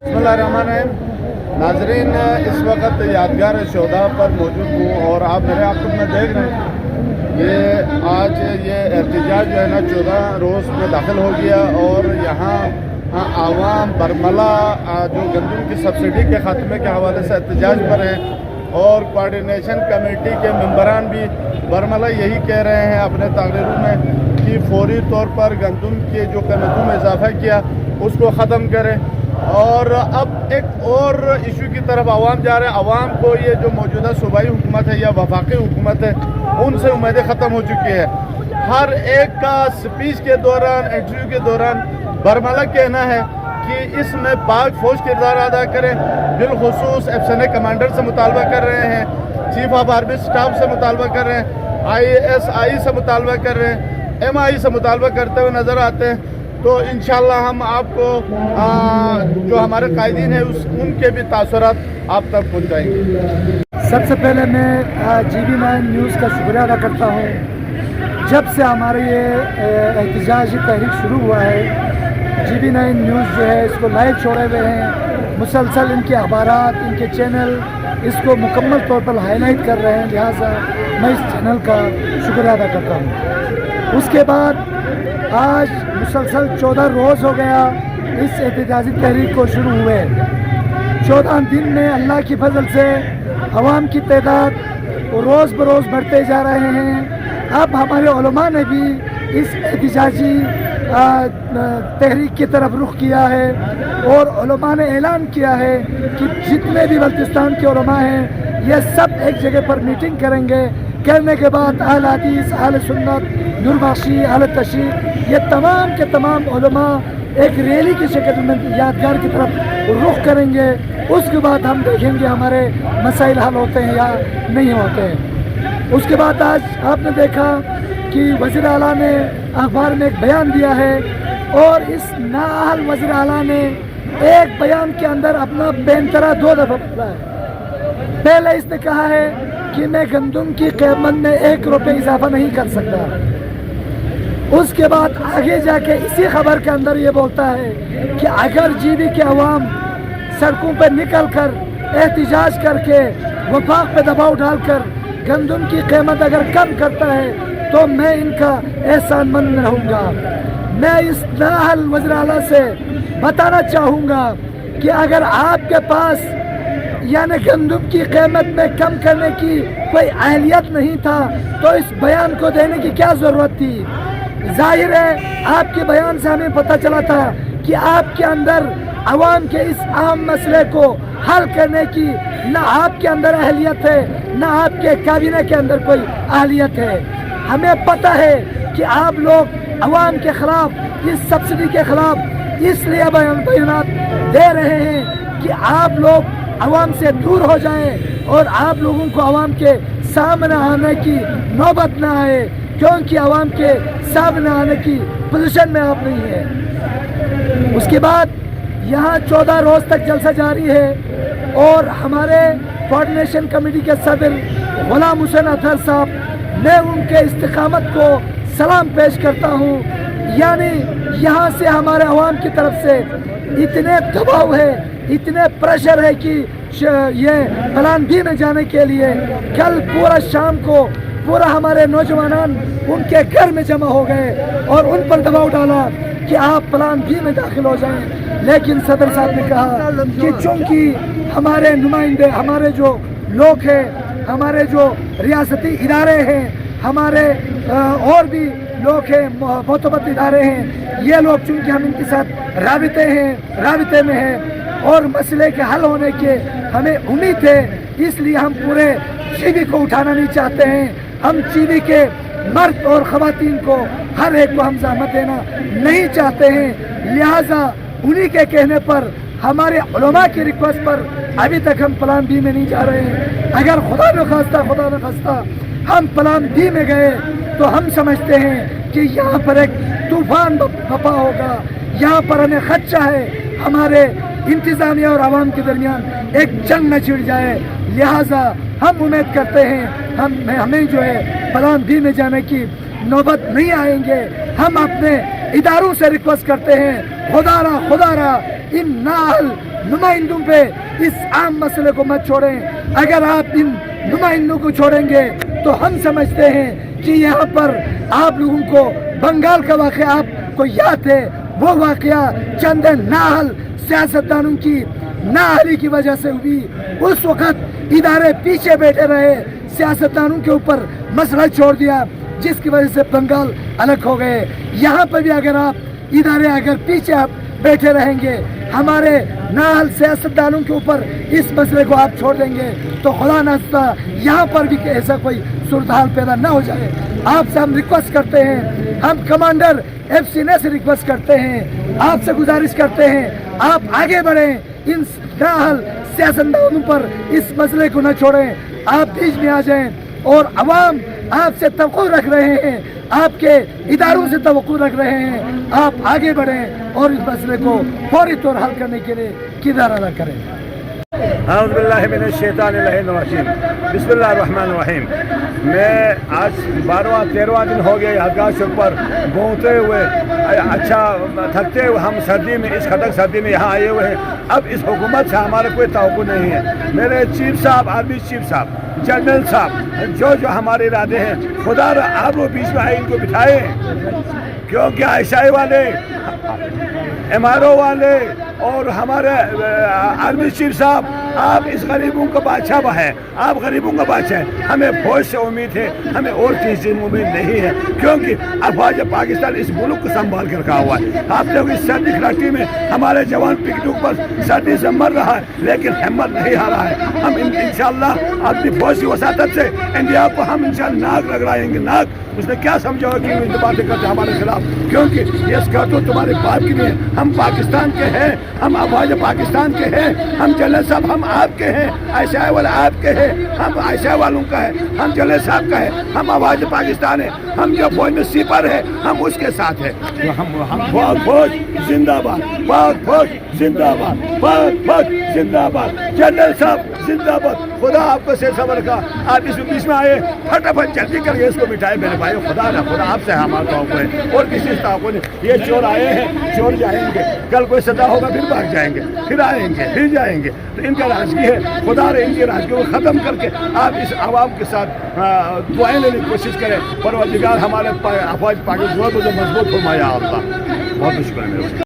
बिस्मिल्लाहिर्रहमानिर्रहीम। नाजरीन, इस वक्त यादगार शोधा पर मौजूद हूँ और आप मेरे आंखों में देख रहे हैं ये आज ये एहतजाज जो है ना 14 रोज़ में दाखिल हो गया और यहाँ आवाम बरमला जो गंदम की सब्सिडी के खात्मे के हवाले से एहतजाज पर हैं और कोऑर्डिनेशन कमेटी के मेंबरान भी बरमला यही कह रहे हैं अपने तकरीरों में कि फौरी तौर पर गंदम की जो कीमतों में इजाफा किया उसको ख़त्म करें। और अब एक और इशू की तरफ आवाम जा रहे हैं। आवाम को ये जो मौजूदा सूबाई हुकूमत है या वफाकी हुकूमत है उनसे उम्मीदें ख़त्म हो चुकी है। हर एक का स्पीच के दौरान इंटरव्यू के दौरान बरमला कहना है कि इसमें पाक फौज किरदार अदा करें। बिलखुसूस एफएसएन कमांडर से मुतालबा कर रहे हैं, चीफ ऑफ आर्मी स्टाफ से मुतालबा कर रहे हैं, IASI से मुतालबा कर रहे हैं, MI से मुतालबा करते हुए नज़र आते हैं। तो इंशाअल्लाह हम आपको जो हमारे कायदीन हैं उनके भी तासुरात आप तक पहुँचाएंगे। सबसे पहले मैं GB9 न्यूज़ का शुक्रिया अदा करता हूँ। जब से हमारे ये एहतजाजी तहरीक शुरू हुआ है, GB9 न्यूज़ जो है इसको लाइव छोड़े हुए हैं, मुसलसल इनके अखबारात, इनके चैनल इसको मुकम्मल तौर पर हाईलाइट कर रहे हैं, लिहाजा मैं इस चैनल का शुक्रिया अदा करता हूँ। उसके बाद आज मुसलसल 14 रोज़ हो गया इस एहतजाजी तहरीक को शुरू हुए। 14 दिन में अल्लाह की फजल से अवाम की तादाद रोज़ बरोज़ बढ़ते जा रहे हैं। अब हमारे उलमा ने भी इस एहतजाजी तहरीक की तरफ रुख किया है और उलमा ने ऐलान किया है कि जितने भी बल्तिस्तान के उलमा हैं ये सब एक जगह पर मीटिंग करेंगे। करने के बाद अहले हदीस, अहले सुन्नत, नूरबख्शी, अहले तशरीह ये तमाम के तमाम उलमा एक रैली की शक्ल में यादगार की तरफ रुख करेंगे। उसके बाद हम देखेंगे हमारे मसाइल हल होते हैं या नहीं होते हैं। उसके बाद आज आपने देखा कि वज़ीर आला ने अखबार में एक बयान दिया है और इस नाअहल वज़ीर आला ने एक बयान के अंदर अपना बेनतरा 2 दफ़ा बोला है। पहले इसने कहा है कि मैं गंदम की कीमत में 1 रुपये इजाफा नहीं कर सकता। उसके बाद आगे जाके इसी खबर के अंदर ये बोलता है कि अगर GB के अवाम सड़कों पर निकल कर एहतजाज करके वफाक पे दबाव डालकर गंदम की कीमत अगर कम करता है तो मैं इनका एहसानमंद रहूँगा। मैं इस नाअहल वज़ीर आला से बताना चाहूँगा कि अगर आपके पास यानी गंदम की कीमत में कम करने की कोई अहलियत नहीं था तो इस बयान को देने की क्या ज़रूरत थी। जाहिर है आपके बयान से हमें पता चला था कि आपके अंदर अवाम के इस अहम मसले को हल करने की ना आपके अंदर अहलियत है ना आपके काबीना के अंदर कोई अहलियत है। हमें पता है कि आप लोग अवाम के ख़िलाफ़, इस सब्सिडी के ख़िलाफ़ इसलिए बयानात दे रहे हैं कि आप लोग अवाम से दूर हो जाएं और आप लोगों को अवाम के सामने आने की नौबत ना आए, क्योंकि अवाम के सामने आने की पोजीशन में आप नहीं हैं। उसके बाद यहाँ 14 रोज़ तक जलसा जारी है और हमारे कोऑर्डिनेशन कमेटी के सदर गुलाम हुसैन अतहर साहब, मैं उनके इस्तिकामत को सलाम पेश करता हूँ। यानी यहाँ से हमारे अवाम की तरफ से इतने दबाव है, इतने प्रेशर है कि ये प्लान B में जाने के लिए कल पूरा शाम को पूरा हमारे नौजवान उनके घर में जमा हो गए और उन पर दबाव डाला कि आप प्लान B में दाखिल हो जाएं। लेकिन सदर साहब ने कहा कि चूँकि हमारे नुमाइंदे, हमारे जो लोग हैं, हमारे जो रियासती इदारे हैं, हमारे और भी लोग हैं, मोतबर इदारे हैं, ये लोग चूँकि हम इनके साथ राबिते में हैं और मसले के हल होने के हमें उम्मीद है, इसलिए हम पूरे GB को उठाना नहीं चाहते हैं। हम GB के मर्द और ख़वातीन को हर एक को हम ज़हमत देना नहीं चाहते हैं। लिहाजा उन्हीं के कहने पर, हमारे उलमा की रिक्वेस्ट पर अभी तक हम प्लान B में नहीं जा रहे हैं। अगर खुदा न खास्ता हम प्लान B में गए तो हम समझते हैं कि यहाँ पर एक तूफान बपा होगा, यहाँ पर हमें खदशा है हमारे इंतज़ामिया और आवाम के दरमियान एक जंग न छिड़ जाए। लिहाजा हम उम्मीद करते हैं हमें जो है प्लान B में जाने की नौबत नहीं आएंगे। हम अपने इदारों से रिक्वेस्ट करते हैं, खुदारा इन नाअहल नुमाइंदों पे इस आम मसले को मत छोड़ें। अगर आप इन नुमाइंदों को छोड़ेंगे तो हम समझते हैं कि यहाँ पर आप लोगों को बंगाल का वाक़या आपको याद है, वो वाक़या चंद नाअहल सियासतदानों की नाअहली की वजह से हुई। उस वक़्त इदारे पीछे बैठे रहे, सियासतदानों के ऊपर मसला छोड़ दिया, जिसकी वजह से बंगाल अलग हो गए। यहाँ पर भी अगर आप इदारे अगर पीछे आप बैठे रहेंगे, हमारे नाअहल सियासतदानों के ऊपर इस मसले को आप छोड़ देंगे तो खुदा नास्ता यहाँ पर भी ऐसा कोई सूरत हाल पैदा ना हो जाए। आपसे हम रिक्वेस्ट करते हैं, हम कमांडर FC से रिक्वेस्ट करते हैं, आपसे गुजारिश करते हैं, आप आगे बढ़ें, इन नाअहल सियासतदानों पर इस मसले को न छोड़ें, आप बीच में आ जाएं और अवाम आपसे तवक्को रख रहे हैं, आपके इदारों से तवक्को रख रहे हैं, आप आगे बढ़ें और इस मसले को फौरी तौर हल करने के लिए किरदार अदा करें। बिस्मिल्लाहिर्रहमानिर्रहीम। मैं आज 12वां-13वां दिन हो गया यादगार चौक पर घूमते हुए, अच्छा थकते हुए हम सर्दी में, इस खतरनाक सर्दी में यहाँ आए हुए हैं। अब इस हुकूमत से हमारा कोई तवक्को नहीं है। मेरे चीफ साहब, आर्मी चीफ साहब, जनरल साहब, जो हमारे इरादे हैं, खुदा आप लोग बीच में आए, इनको बिठाए, क्योंकि आयशाई वाले, MRO वाले और हमारे आर्मी चीफ साहब, आप इस गरीबों का बादशाह है, आप गरीबों का बादशाह है। हमें फौज से उम्मीद है, हमें और किसी से उम्मीद नहीं है, क्योंकि अफवाज पाकिस्तान इस मुल्क को संभाल कर रखा हुआ है। आप लोग इस सर्दी खराटी में हमारे जवान पिकनिक पर सर्दी से मर रहा है, लेकिन हिम्मत नहीं हारा है। हम इंशाअल्लाह अपनी फौज की वसातत से इंडिया को हम इंशाअल्लाह नाक रगड़ाएंगे, नाक। उसने क्या समझा कि इन बातें करते हमारे खिलाफ, क्योंकि ये स्कर्ट तो तुम्हारे बाप की नहीं है। हम पाकिस्तान के हैं, हम अफवाज पाकिस्तान के हैं, हम जनरल साहब हम आपके हैं, आयशा वाला आपके हैं, हम आयशा वालों का है, हम जनरल साहब का है, हम अफवाज पाकिस्तान है, हम जो फौज में सिपर है हम उसके साथ है। तो हम फौज जिंदाबाद, फौज जिंदाबाद, फौज जिंदाबाद, जनरल साहब जिंदाबाद। खुदा आपको से सबर का, आप इस बीच में आए, फटाफट जल्दी करके इसको मिटाए मेरे भाई। खुदा ना, खुदा आपसे हमारा तवक्को है और किसी तवक्को नहीं। ये चोर आए हैं, चोर जाएंगे, कल कोई सजा होगा फिर भाग जाएंगे, फिर आएंगे, फिर जाएंगे। तो इनका राजगी है, खुदा रे इनकी राजगी को ख़त्म करके आप इस आवाम के साथ दुआएं लेने की कोशिश करें। परवरदिगार हमारे अफवाज पाकिस्तान को जो मजबूत फरमाया अल्लाह। बहुत शुक्रिया।